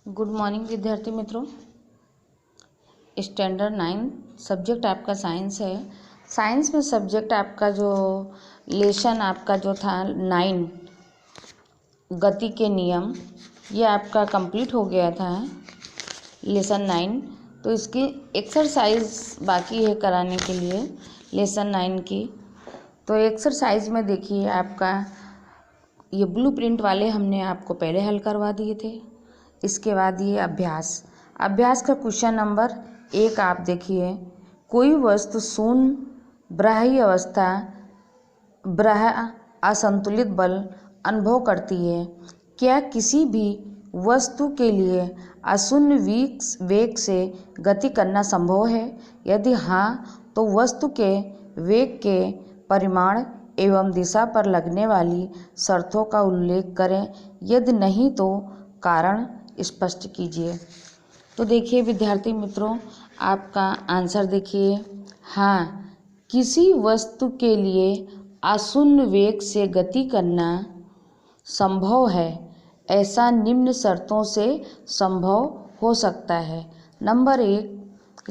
Good morning विद्यार्थी मित्रों। Standard 9 subject आपका साइंस है। साइंस में सब्जेक्ट आपका जो लेसन आपका जो था 9 गति के नियम, ये आपका कंप्लीट हो गया था लेसन 9। तो इसकी एक्सरसाइज बाकी है कराने के लिए लेसन 9 की। तो एक्सरसाइज में देखिए आपका ये ब्लूप्रिंट वाले हमने आपको पहले हल करवा दिए थे। इसके बाद ये अभ्यास का क्वेश्चन नंबर 1 आप देखिए। कोई वस्तु शून्य बाह्य अवस्था बाह्य असंतुलित बल अनुभव करती है। क्या किसी भी वस्तु के लिए अशून्य वेग से गति करना संभव है? यदि हाँ, तो वस्तु के वेग के परिमाण एवं दिशा पर लगने वाली शर्तों का उल्लेख करें। यदि नहीं, तो कारण स्पष्ट कीजिए। तो देखिए विद्यार्थी मित्रों, आपका आंसर देखिए। हाँ, किसी वस्तु के लिए अशून्य वेग से गति करना संभव है। ऐसा निम्न शर्तों से संभव हो सकता है। नंबर 1,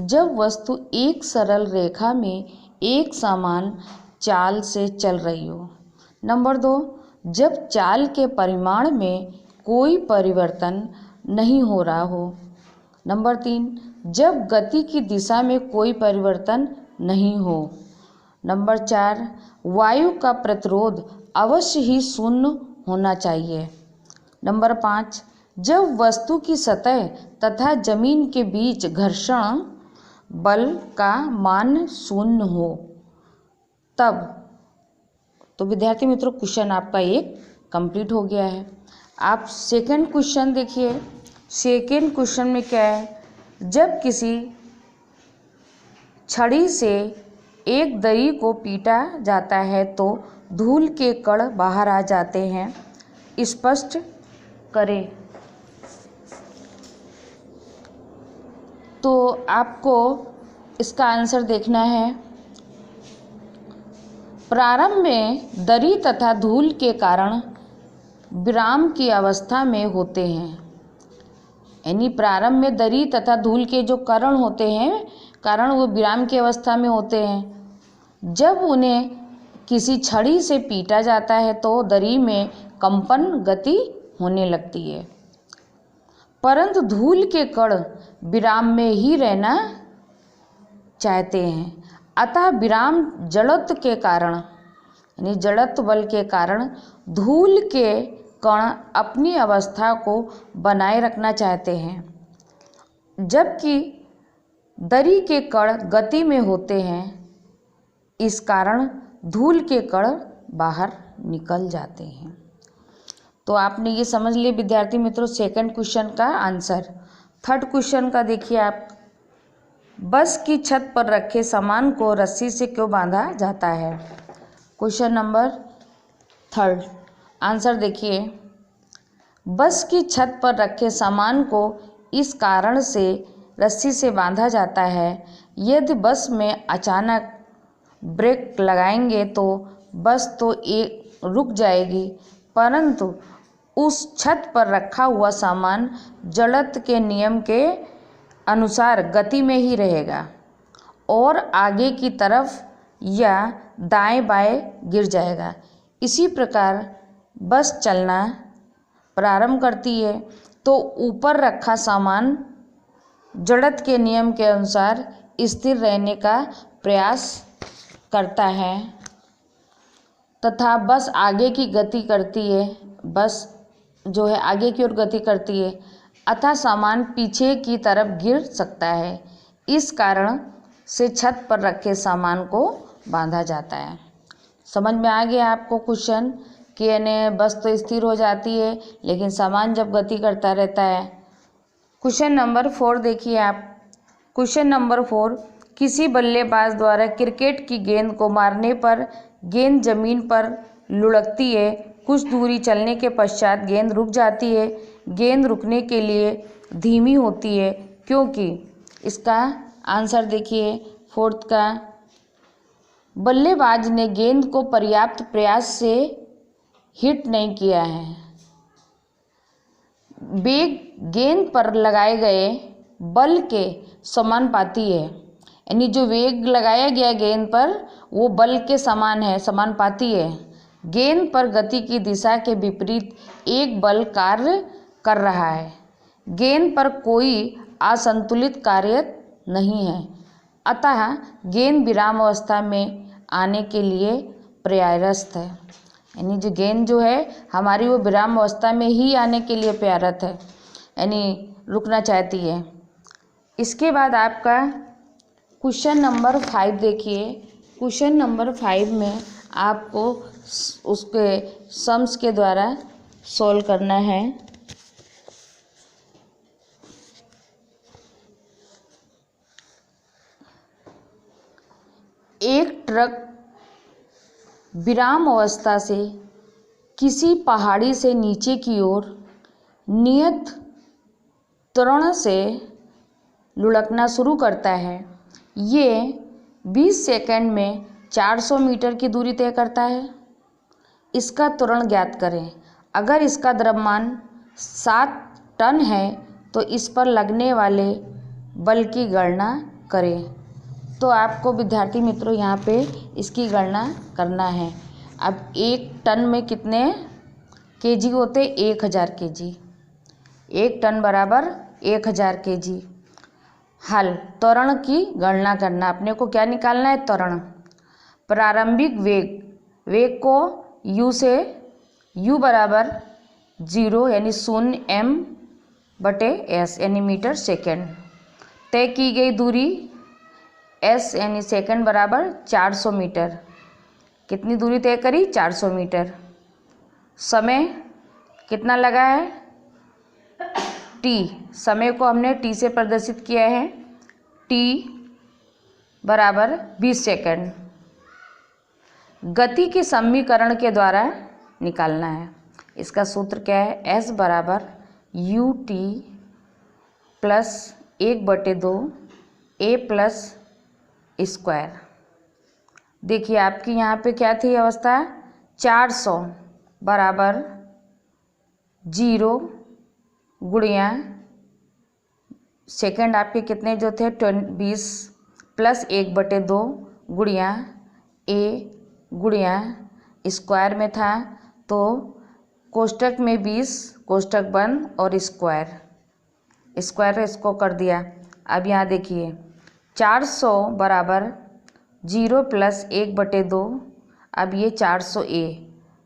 जब वस्तु एक सरल रेखा में एक समान चाल से चल रही हो। नंबर 2, जब चाल के परिमाण में कोई परिवर्तन नहीं हो रहा हो। नंबर 3, जब गति की दिशा में कोई परिवर्तन नहीं हो। नंबर 4, वायु का प्रतिरोध अवश्य ही शून्य होना चाहिए। नंबर 5, जब वस्तु की सतह तथा जमीन के बीच घर्षण बल का मान शून्य हो तब। तो विद्यार्थी मित्रों, क्वेश्चन आपका 1 कंप्लीट हो गया है। आप सेकंड क्वेश्चन देखिए। सेकंड क्वेश्चन में क्या है? जब किसी छड़ी से एक दरी को पीटा जाता है तो धूल के कण बाहर आ जाते हैं। स्पष्ट करें। तो आपको इसका आंसर देखना है। प्रारंभ में दरी तथा धूल के कारण विराम की अवस्था में होते हैं। यानी प्रारंभ में दरी तथा धूल के जो कण होते हैं, कारण वो विराम की अवस्था में होते हैं। जब उन्हें किसी छड़ी से पीटा जाता है तो दरी में कंपन गति होने लगती है, परंतु धूल के कण विराम में ही रहना चाहते हैं। अतः विराम जड़त्व के कारण, यानी जड़त्व बल के कारण धूल के कण अपनी अवस्था को बनाए रखना चाहते हैं, जबकि दरी के कण गति में होते हैं। इस कारण धूल के कण बाहर निकल जाते हैं। तो आपने ये समझ लिए विद्यार्थी मित्रों सेकंड क्वेश्चन का आंसर। थर्ड क्वेश्चन का देखिए आप। बस की छत पर रखे सामान को रस्सी से क्यों बांधा जाता है? क्वेश्चन नंबर 3 आंसर देखिए। बस की छत पर रखे सामान को इस कारण से रस्सी से बांधा जाता है, यदि बस में अचानक ब्रेक लगाएंगे तो बस तो रुक जाएगी, परंतु उस छत पर रखा हुआ सामान जड़त्व के नियम के अनुसार गति में ही रहेगा और आगे की तरफ या दाएं बाएं गिर जाएगा। इसी प्रकार बस चलना प्रारंभ करती है तो ऊपर रखा सामान जड़त्व के नियम के अनुसार स्थिर रहने का प्रयास करता है तथा बस आगे की गति करती है। बस जो है आगे की ओर गति करती है, अतः सामान पीछे की तरफ गिर सकता है। इस कारण से छत पर रखे सामान को बांधा जाता है। समझ में आ गया आपको क्वेश्चन कि यानी बस तो स्थिर हो जाती है लेकिन सामान जब गति करता रहता है। क्वेश्चन नंबर 4 देखिए आप। क्वेश्चन नंबर 4, किसी बल्लेबाज द्वारा क्रिकेट की गेंद को मारने पर गेंद जमीन पर लुढ़कती है। कुछ दूरी चलने के पश्चात गेंद रुक जाती है। गेंद रुकने के लिए धीमी होती है क्योंकि। इसका आंसर देखिए 4th का। बल्लेबाज ने गेंद को पर्याप्त प्रयास से हिट नहीं किया है। वेग गेंद पर लगाए गए बल के समानुपाती है। यानी जो वेग लगाया गया गेंद पर वो बल के समान है, समानुपाती है। गेंद पर गति की दिशा के विपरीत एक बल कार्य कर रहा है। गेंद पर कोई असंतुलित कार्य नहीं है, अतः गेंद विराम अवस्था में आने के लिए प्रयासरत है। यानी जो गेंद जो है हमारी वो विराम अवस्था में ही आने के लिए प्रयासरत है, यानी रुकना चाहती है। इसके बाद आपका क्वेश्चन नंबर 5 देखिए। क्वेश्चन नंबर 5 में आपको उसके सम्स के द्वारा सॉल्व करना है। एक ट्रक विराम अवस्था से किसी पहाड़ी से नीचे की ओर नियत त्वरण से लुढ़कना शुरू करता है। ये 20 सेकंड में 400 मीटर की दूरी तय करता है। इसका त्वरण ज्ञात करें। अगर इसका द्रव्यमान 7 टन है तो इस पर लगने वाले बल की गणना करें। तो आपको विद्यार्थी मित्रों यहाँ पे इसकी गणना करना है। अब 1 टन में कितने केजी होते? 1000 केजी। 1 टन बराबर 1000 केजी। हल, त्वरण की गणना करना। अपने को क्या निकालना है? त्वरण। प्रारंभिक वेग को u से u बराबर 0 यानी 0 m/s यानी मीटर सेकेंड। तय की गई दूरी s यानी सेकंड बराबर 400 मीटर। कितनी दूरी तय करी? 400 मीटर। समय कितना लगा है? t। समय को हमने t से प्रदर्शित किया है। t बराबर 20 सेकंड। गति के समीकरण के द्वारा निकालना है। इसका सूत्र क्या है? s बराबर ut plus 1/2 a plus square. देखिए आपकी यहाँ पे क्या थी अवस्था? 400 बराबर 0 गुणिया सेकंड आपके कितने जो थे 20 प्लस 1/2 गुणिया a गुणिया स्क्वायर में था तो कोष्टक में 20 कोष्टक बंद और स्क्वायर इसको कर दिया। अब यहाँ देखिए 400 बराबर 0 प्लस 1/2। अब ये 400a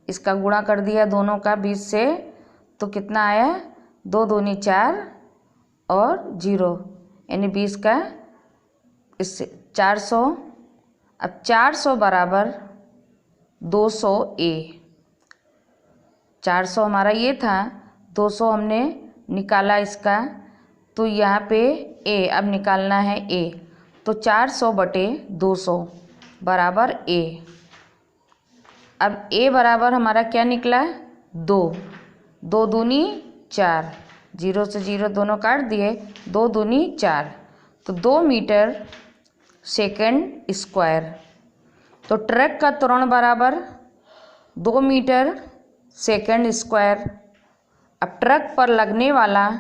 इसका गुणा कर दिया दोनों का 20 से तो कितना आया? 2 दूनी 4 और 0 यानी 20 का इससे 400। अब 400 बराबर 200a। 400 हमारा ये था, 200 हमने निकाला इसका, तो यहाँ पे a अब निकालना है a। तो 400/200 बराबर a। अब a बराबर हमारा क्या निकला? 2। 2 दूनी 4, 0 से 0 दोनों काट दिए, 2 दूनी 4 तो 2 मीटर सेकंड स्क्वायर। तो ट्रक का त्वरण बराबर 2 मीटर सेकंड स्क्वायर। अब ट्रक पर लगने वाला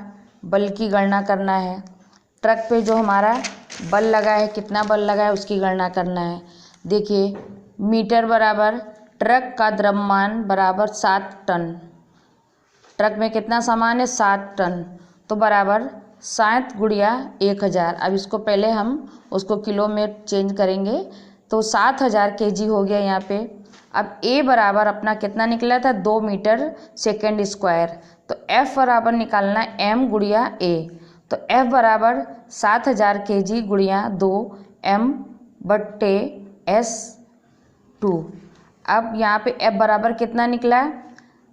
बल की गणना करना है। ट्रक पे जो हमारा बल लगा है, कितना बल लगा है उसकी गणना करना है। देखिए मीटर बराबर ट्रक का द्रव्यमान बराबर 7 टन। ट्रक में कितना सामान है? 7 टन। तो बराबर 7 गुणिया 1000। अब इसको पहले हम उसको किलो में चेंज करेंगे तो 7000 केजी हो गया यहाँ पे। अब a बराबर अपना कितना निकला था? 2 मीटर सेकेंड स्क्वायर। तो f बराबर निकालना m गुणिया a। तो f बराबर 7000 केजी गुणिया 2 m/s2। अब यहाँ पे f बराबर कितना निकला?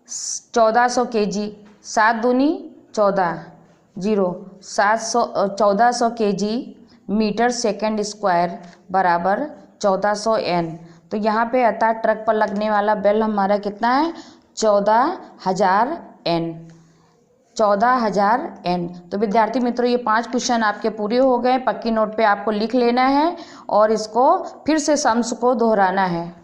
1400 केजी। 7 दूनी 14, 0 1400 केजी मीटर सेकेंड स्क्वायर बराबर 1400 n। तो यहाँ पे अतः ट्रक पर लगने वाला बल हमारा कितना है? 14000 n। 14000 n। तो विद्यार्थी मित्रों ये 5 क्वेश्चन आपके पूरे हो गए। पक्की नोट पे आपको लिख लेना है और इसको फिर से सम्स को दोहराना है।